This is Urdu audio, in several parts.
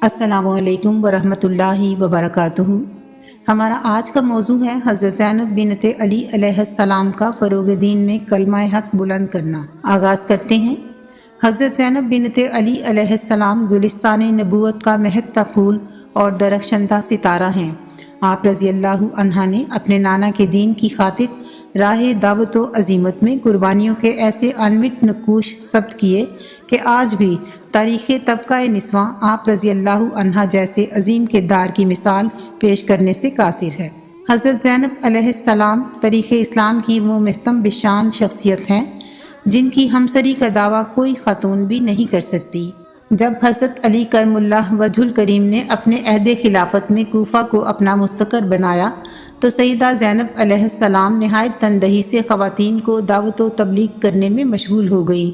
السلام علیکم ورحمۃ اللہ وبرکاتہ۔ ہمارا آج کا موضوع ہے حضرت زینب بنت علی علیہ السلام کا فروغ دین میں کلمہ حق بلند کرنا۔ آغاز کرتے ہیں۔ حضرت زینب بنت علی علیہ السلام گلستان نبوت کا مہکتا پھول اور درخشندہ ستارہ ہیں۔ آپ رضی اللہ عنہا نے اپنے نانا کے دین کی خاطر راہ دعوت و عزیمت میں قربانیوں کے ایسے انمٹ نقوش ثبت کیے کہ آج بھی تاریخ طبقہ نسواں آپ رضی اللہ عنہا جیسے عظیم کردار کی مثال پیش کرنے سے قاصر ہے۔ حضرت زینب علیہ السلام تاریخ اسلام کی وہ محتم بشان شخصیت ہیں جن کی ہمسری کا دعویٰ کوئی خاتون بھی نہیں کر سکتی۔ جب حضرت علی کرم اللہ وجہ الکریم نے اپنے عہد خلافت میں کوفہ کو اپنا مستقر بنایا تو سیدہ زینب علیہ السلام نہایت تندہی سے خواتین کو دعوت و تبلیغ کرنے میں مشغول ہو گئی۔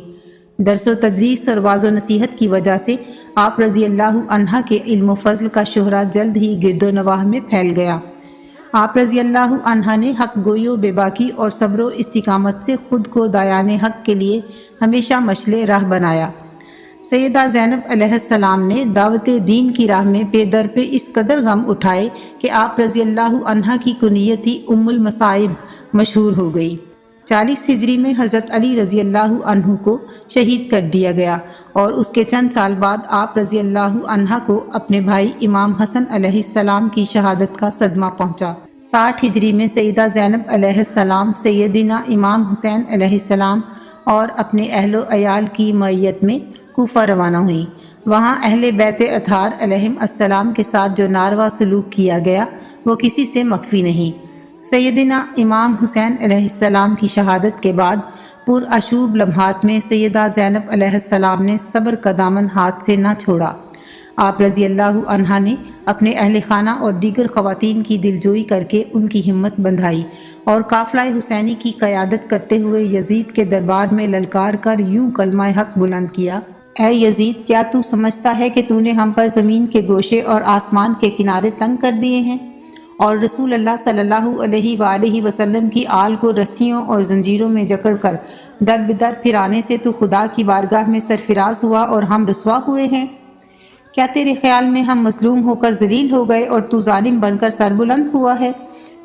درس و تدریس اور واعظ و نصیحت کی وجہ سے آپ رضی اللہ عنہا کے علم و فضل کا شہرہ جلد ہی گرد و نواح میں پھیل گیا۔ آپ رضی اللہ عنہا نے حق گوئی و بے باکی اور صبر و استقامت سے خود کو دایان حق کے لیے ہمیشہ مشعل راہ بنایا۔ سیدہ زینب علیہ السلام نے دعوت دین کی راہ میں پے در پہ اس قدر غم اٹھائے کہ آپ رضی اللہ عنہا کی کنیت ہی ام المصائب مشہور ہو گئی۔ 40 ہجری میں حضرت علی رضی اللہ عنہ کو شہید کر دیا گیا اور اس کے چند سال بعد آپ رضی اللہ عنہا کو اپنے بھائی امام حسن علیہ السلام کی شہادت کا صدمہ پہنچا۔ 60 ہجری میں سیدہ زینب علیہ السلام سیدنا امام حسین علیہ السلام اور اپنے اہل و عیال کی معیت میں کوفہ روانہ ہوئیں۔ وہاں اہل بیت اطہار علیہم السلام کے ساتھ جو ناروا سلوک کیا گیا وہ کسی سے مخفی نہیں۔ سیدنا امام حسین علیہ السلام کی شہادت کے بعد پرآشوب لمحات میں سیدہ زینب علیہ السلام نے صبر کا دامن ہاتھ سے نہ چھوڑا۔ آپ رضی اللہ عنہا نے اپنے اہل خانہ اور دیگر خواتین کی دلجوئی کر کے ان کی ہمت بندھائی اور قافلہ حسینی کی قیادت کرتے ہوئے یزید کے دربار میں للکار کر یوں کلمہ حق بلند کیا: اے یزید، کیا تو سمجھتا ہے کہ تو نے ہم پر زمین کے گوشے اور آسمان کے کنارے تنگ کر دیے ہیں اور رسول اللہ صلی اللہ علیہ وآلہ وسلم کی آل کو رسیوں اور زنجیروں میں جکڑ کر در بدر پھرانے سے تو خدا کی بارگاہ میں سرفراز ہوا اور ہم رسوا ہوئے ہیں؟ کیا تیرے خیال میں ہم مظلوم ہو کر ذلیل ہو گئے اور تو ظالم بن کر سربلند ہوا ہے؟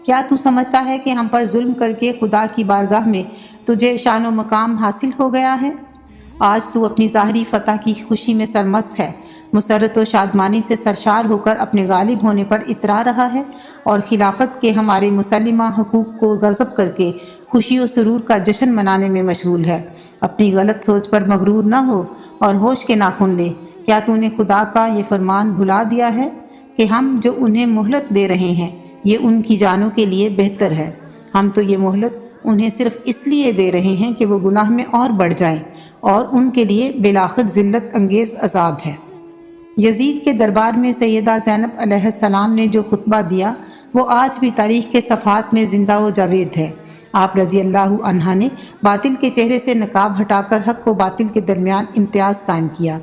کیا تو سمجھتا ہے کہ ہم پر ظلم کر کے خدا کی بارگاہ میں تجھے شان و مقام حاصل ہو گیا ہے؟ آج تو اپنی ظاہری فتح کی خوشی میں سرمست ہے، مسرت و شادمانی سے سرشار ہو کر اپنے غالب ہونے پر اترا رہا ہے اور خلافت کے ہمارے مسلمہ حقوق کو غصب کر کے خوشی و سرور کا جشن منانے میں مشغول ہے۔ اپنی غلط سوچ پر مغرور نہ ہو اور ہوش کے ناخن لے۔ کیا تو نے خدا کا یہ فرمان بھلا دیا ہے کہ ہم جو انہیں مہلت دے رہے ہیں یہ ان کی جانوں کے لیے بہتر ہے؟ ہم تو یہ مہلت انہیں صرف اس لیے دے رہے ہیں کہ وہ گناہ میں اور بڑھ جائیں اور ان کے لیے بالآخر ذلت انگیز عذاب ہے۔ یزید کے دربار میں سیدہ زینب علیہ السلام نے جو خطبہ دیا وہ آج بھی تاریخ کے صفحات میں زندہ و جاوید ہے۔ آپ رضی اللہ عنہا نے باطل کے چہرے سے نقاب ہٹا کر حق و باطل کے درمیان امتیاز قائم کیا۔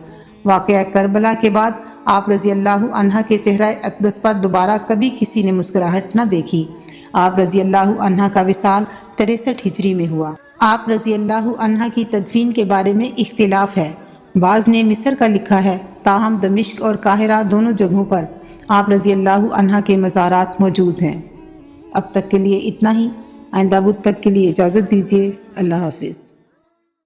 واقعہ کربلا کے بعد آپ رضی اللہ عنہا کے چہرہ اقدس پر دوبارہ کبھی کسی نے مسکراہٹ نہ دیکھی۔ آپ رضی اللہ عنہا کا وصال 63 ہجری میں ہوا۔ آپ رضی اللہ عنہا کی تدفین کے بارے میں اختلاف ہے۔ بعض نے مصر کا لکھا ہے، تاہم دمشق اور قاہرہ دونوں جگہوں پر آپ رضی اللہ عنہا کے مزارات موجود ہیں۔ اب تک کے لیے اتنا ہی، آئندہ بدھ تک کے لیے اجازت دیجیے۔ اللہ حافظ۔